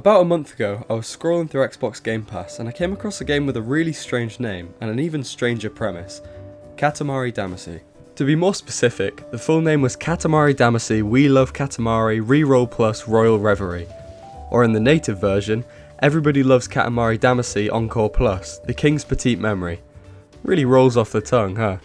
About a month ago, I was scrolling through Xbox Game Pass and I came across a game with a really strange name and an even stranger premise, Katamari Damacy. To be more specific, the full name was Katamari Damacy We Love Katamari Reroll Plus Royal Reverie, or in the native version, Everybody Loves Katamari Damacy Encore Plus, The King's Petite Memory. Really rolls off the tongue, huh?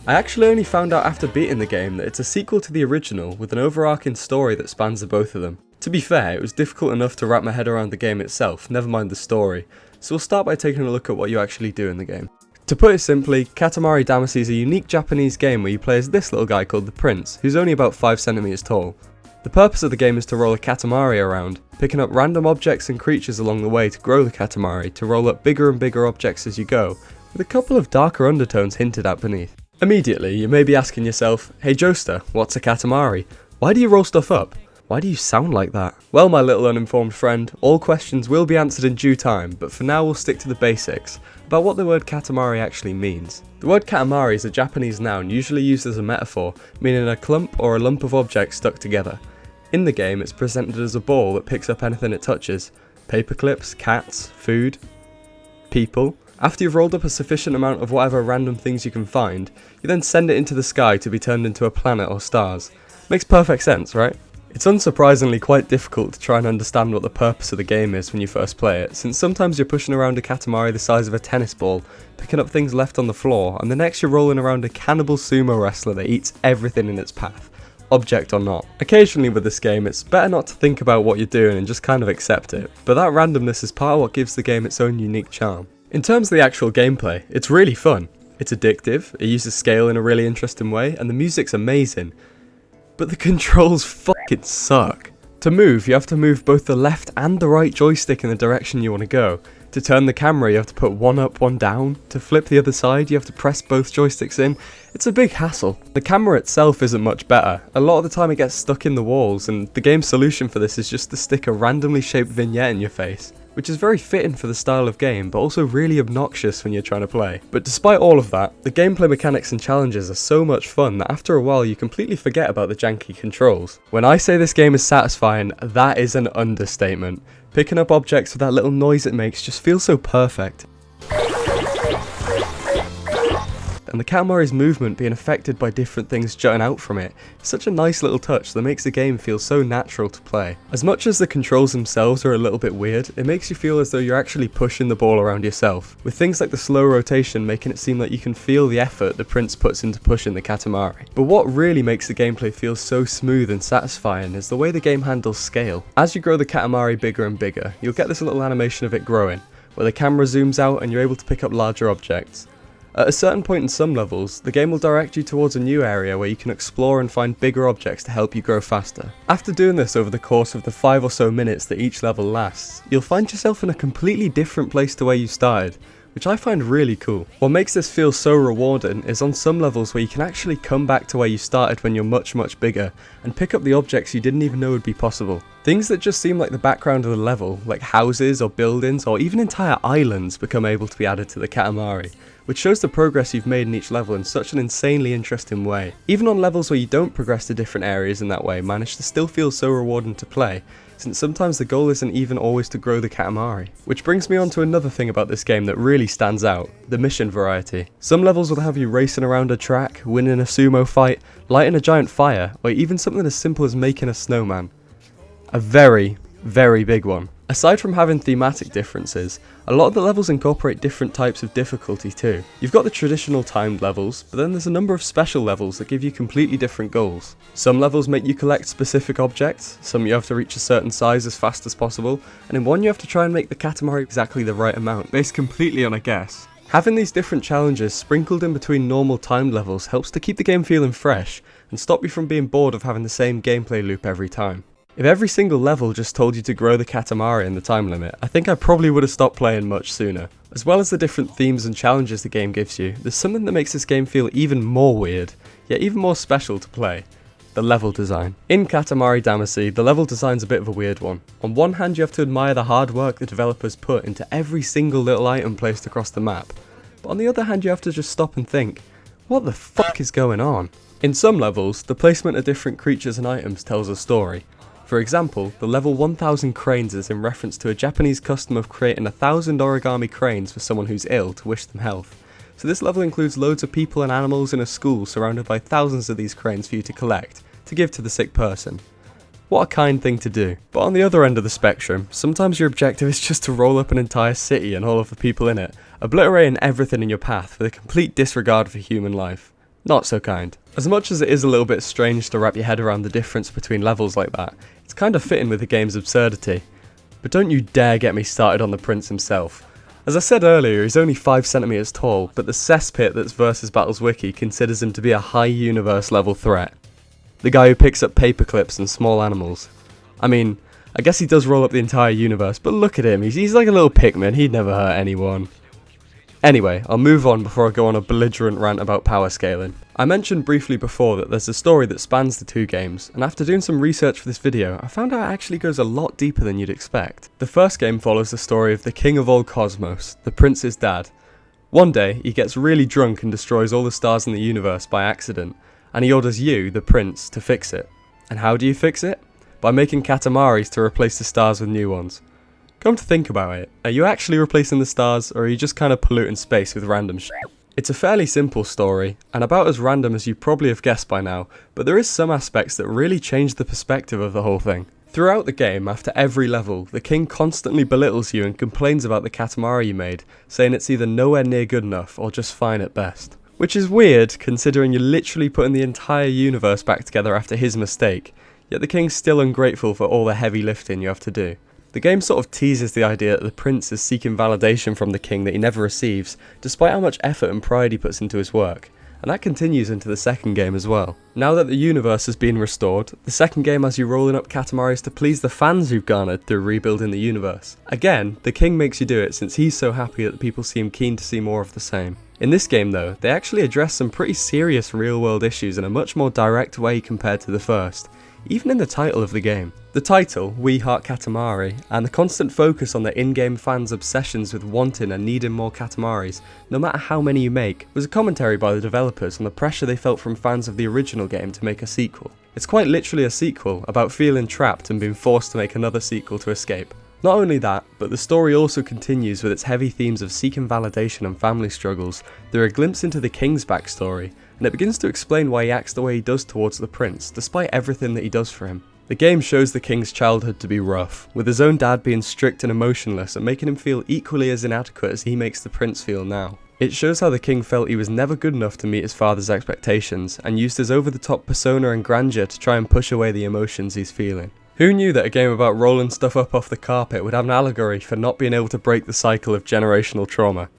I actually only found out after beating the game that it's a sequel to the original with an overarching story that spans the both of them. To be fair, it was difficult enough to wrap my head around the game itself, never mind the story, so we'll start by taking a look at what you actually do in the game. To put it simply, Katamari Damacy is a unique Japanese game where you play as this little guy called the Prince, who's only about 5 centimeters tall. The purpose of the game is to roll a Katamari around, picking up random objects and creatures along the way to grow the Katamari to roll up bigger and bigger objects as you go, with a couple of darker undertones hinted at beneath. Immediately, you may be asking yourself, hey Joester, what's a Katamari? Why do you roll stuff up? Why do you sound like that? Well, my little uninformed friend, all questions will be answered in due time, but for now we'll stick to the basics, about what the word Katamari actually means. The word Katamari is a Japanese noun usually used as a metaphor, meaning a clump or a lump of objects stuck together. In the game, it's presented as a ball that picks up anything it touches. Paper clips, cats, food, people. After you've rolled up a sufficient amount of whatever random things you can find, you then send it into the sky to be turned into a planet or stars. Makes perfect sense, right? It's unsurprisingly quite difficult to try and understand what the purpose of the game is when you first play it, since sometimes you're pushing around a Katamari the size of a tennis ball, picking up things left on the floor, and the next you're rolling around a cannibal sumo wrestler that eats everything in its path, object or not. Occasionally with this game, it's better not to think about what you're doing and just kind of accept it, but that randomness is part of what gives the game its own unique charm. In terms of the actual gameplay, it's really fun. It's addictive, it uses scale in a really interesting way, and the music's amazing. But the controls fucking suck. To move, you have to move both the left and the right joystick in the direction you want to go. To turn the camera, you have to put one up, one down. To flip the other side, you have to press both joysticks in. It's a big hassle. The camera itself isn't much better. A lot of the time it gets stuck in the walls, and the game's solution for this is just to stick a randomly shaped vignette in your face, which is very fitting for the style of game, but also really obnoxious when you're trying to play. But despite all of that, the gameplay mechanics and challenges are so much fun that after a while you completely forget about the janky controls. When I say this game is satisfying, that is an understatement. Picking up objects with that little noise it makes just feels so perfect. And the Katamari's movement being affected by different things jutting out from it is such a nice little touch that makes the game feel so natural to play. As much as the controls themselves are a little bit weird, it makes you feel as though you're actually pushing the ball around yourself, with things like the slow rotation making it seem like you can feel the effort the Prince puts into pushing the Katamari. But what really makes the gameplay feel so smooth and satisfying is the way the game handles scale. As you grow the Katamari bigger and bigger, you'll get this little animation of it growing, where the camera zooms out and you're able to pick up larger objects. At a certain point in some levels, the game will direct you towards a new area where you can explore and find bigger objects to help you grow faster. After doing this over the course of the 5 or so minutes that each level lasts, you'll find yourself in a completely different place to where you started, which I find really cool. What makes this feel so rewarding is on some levels where you can actually come back to where you started when you're much bigger, and pick up the objects you didn't even know would be possible. Things that just seem like the background of the level, like houses or buildings or even entire islands, become able to be added to the Katamari, which shows the progress you've made in each level in such an insanely interesting way. Even on levels where you don't progress to different areas in that way, manage to still feel so rewarding to play, since sometimes the goal isn't even always to grow the Katamari. Which brings me on to another thing about this game that really stands out, the mission variety. Some levels will have you racing around a track, winning a sumo fight, lighting a giant fire, or even something as simple as making a snowman. A very big one. Aside from having thematic differences, a lot of the levels incorporate different types of difficulty too. You've got the traditional timed levels, but then there's a number of special levels that give you completely different goals. Some levels make you collect specific objects, some you have to reach a certain size as fast as possible, and in one you have to try and make the Katamari exactly the right amount, based completely on a guess. Having these different challenges sprinkled in between normal timed levels helps to keep the game feeling fresh, and stop you from being bored of having the same gameplay loop every time. If every single level just told you to grow the Katamari in the time limit, I think I probably would have stopped playing much sooner. As well as the different themes and challenges the game gives you, there's something that makes this game feel even more weird, yet even more special to play. the level design. In Katamari Damacy, the level design's a bit of a weird one. On one hand, you have to admire the hard work the developers put into every single little item placed across the map, but on the other hand, you have to just stop and think, what the fuck is going on? In some levels, the placement of different creatures and items tells a story. For example, the level 1000 cranes is in reference to a Japanese custom of creating 1000 origami cranes for someone who's ill to wish them health. So this level includes loads of people and animals in a school surrounded by thousands of these cranes for you to collect, to give to the sick person. What a kind thing to do. But on the other end of the spectrum, sometimes your objective is just to roll up an entire city and all of the people in it, obliterating everything in your path with a complete disregard for human life. Not so kind. As much as it is a little bit strange to wrap your head around the difference between levels like that, it's kind of fitting with the game's absurdity. But don't you dare get me started on the prince himself. As I said earlier, he's only 5 centimeters tall, but the cesspit that's Versus Battles Wiki considers him to be a high universe level threat. The guy who picks up paper clips and small animals. I mean, I guess he does roll up the entire universe, but look at him, he's like a little Pikmin, he'd never hurt anyone. Anyway, I'll move on before I go on a belligerent rant about power scaling. I mentioned briefly before that there's a story that spans the two games, and after doing some research for this video, I found out it actually goes a lot deeper than you'd expect. The first game follows the story of the king of all cosmos, the prince's dad. One day, he gets really drunk and destroys all the stars in the universe by accident, and he orders you, the prince, to fix it. And how do you fix it? By making Katamaris to replace the stars with new ones. Come to think about it, are you actually replacing the stars, or are you just kind of polluting space with random shit? It's a fairly simple story, and about as random as you probably have guessed by now, but there is some aspects that really change the perspective of the whole thing. Throughout the game, after every level, the king constantly belittles you and complains about the Katamari you made, saying it's either nowhere near good enough or just fine at best. Which is weird, considering you're literally putting the entire universe back together after his mistake, yet the king's still ungrateful for all the heavy lifting you have to do. The game sort of teases the idea that the prince is seeking validation from the king that he never receives, despite how much effort and pride he puts into his work, and that continues into the second game as well. Now that the universe has been restored, the second game has you rolling up Katamaris to please the fans you've garnered through rebuilding the universe. Again, the king makes you do it since he's so happy that people seem keen to see more of the same. In this game though, they actually address some pretty serious real world issues in a much more direct way compared to the first, even in the title of the game. The title, We Heart Katamari, and the constant focus on the in-game fans' obsessions with wanting and needing more Katamaris, no matter how many you make, was a commentary by the developers on the pressure they felt from fans of the original game to make a sequel. It's quite literally a sequel, about feeling trapped and being forced to make another sequel to escape. Not only that, but the story also continues with its heavy themes of seeking validation and family struggles through a glimpse into the king's backstory, and it begins to explain why he acts the way he does towards the prince, despite everything that he does for him. The game shows the king's childhood to be rough, with his own dad being strict and emotionless and making him feel equally as inadequate as he makes the prince feel now. It shows how the king felt he was never good enough to meet his father's expectations, and used his over-the-top persona and grandeur to try and push away the emotions he's feeling. Who knew that a game about rolling stuff up off the carpet would have an allegory for not being able to break the cycle of generational trauma?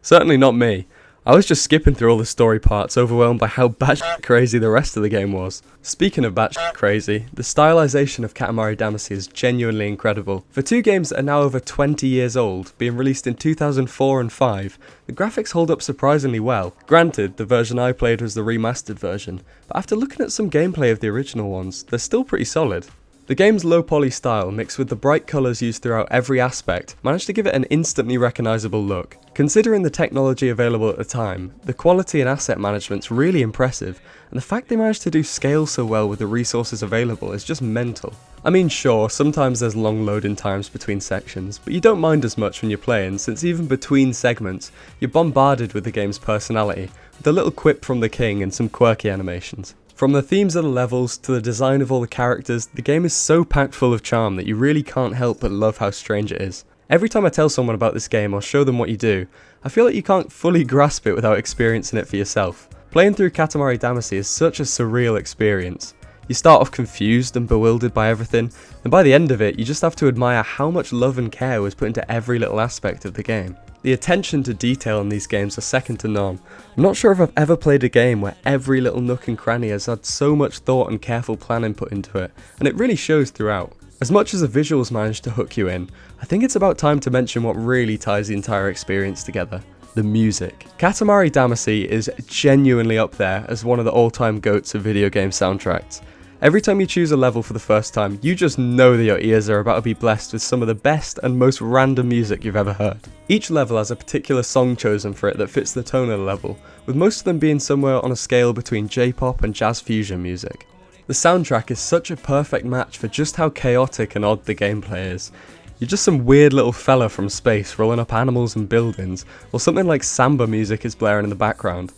Certainly not me. I was just skipping through all the story parts, overwhelmed by how batshit crazy the rest of the game was. Speaking of batshit crazy, the stylization of Katamari Damacy is genuinely incredible. For two games that are now over 20 years old, being released in 2004 and 5, the graphics hold up surprisingly well. Granted, the version I played was the remastered version, but after looking at some gameplay of the original ones, they're still pretty solid. The game's low poly style, mixed with the bright colours used throughout every aspect, managed to give it an instantly recognisable look. Considering the technology available at the time, the quality and asset management's really impressive, and the fact they managed to do scale so well with the resources available is just mental. I mean sure, sometimes there's long loading times between sections, but you don't mind as much when you're playing, since even between segments, you're bombarded with the game's personality, with a little quip from the king and some quirky animations. From the themes of the levels to the design of all the characters, the game is so packed full of charm that you really can't help but love how strange it is. Every time I tell someone about this game or show them what you do, I feel like you can't fully grasp it without experiencing it for yourself. Playing through Katamari Damacy is such a surreal experience. You start off confused and bewildered by everything, and by the end of it you just have to admire how much love and care was put into every little aspect of the game. The attention to detail in these games are second to none. I'm not sure if I've ever played a game where every little nook and cranny has had so much thought and careful planning put into it, and it really shows throughout. As much as the visuals manage to hook you in, I think it's about time to mention what really ties the entire experience together: the music. Katamari Damacy is genuinely up there as one of the all-time goats of video game soundtracks. Every time you choose a level for the first time, you just know that your ears are about to be blessed with some of the best and most random music you've ever heard. Each level has a particular song chosen for it that fits the tone of the level, with most of them being somewhere on a scale between J-pop and jazz fusion music. The soundtrack is such a perfect match for just how chaotic and odd the gameplay is. You're just some weird little fella from space rolling up animals and buildings, or something like samba music is blaring in the background.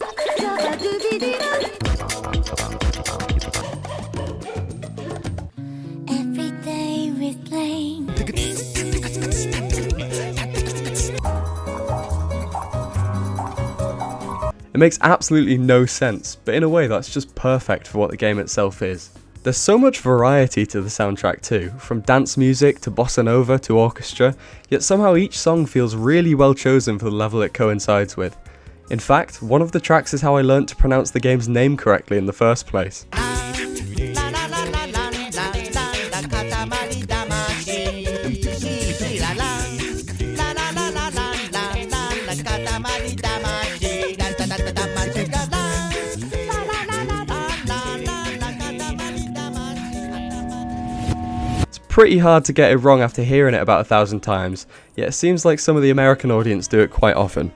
It makes absolutely no sense, but in a way that's just perfect for what the game itself is. There's so much variety to the soundtrack too, from dance music to bossa nova to orchestra, yet somehow each song feels really well chosen for the level it coincides with. In fact, one of the tracks is how I learnt to pronounce the game's name correctly in the first place. Pretty hard to get it wrong after hearing it about 1,000 times, yet it seems like some of the American audience do it quite often.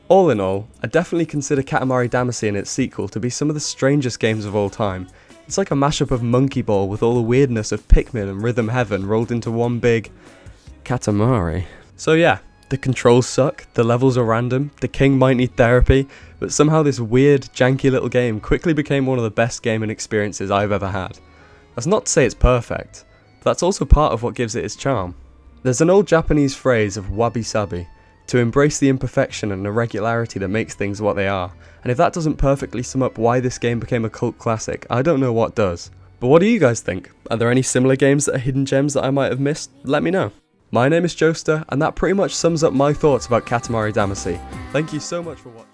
All in all, I definitely consider Katamari Damacy and its sequel to be some of the strangest games of all time. It's like a mashup of Monkey Ball with all the weirdness of Pikmin and Rhythm Heaven rolled into one big Katamari. So yeah, the controls suck, the levels are random, the king might need therapy, but somehow this weird, janky little game quickly became one of the best gaming experiences I've ever had. That's not to say it's perfect, but that's also part of what gives it its charm. There's an old Japanese phrase of wabi-sabi, to embrace the imperfection and irregularity that makes things what they are, and if that doesn't perfectly sum up why this game became a cult classic, I don't know what does. But what do you guys think? Are there any similar games that are hidden gems that I might have missed? Let me know. My name is Joester, and that pretty much sums up my thoughts about Katamari Damacy. Thank you so much for watching.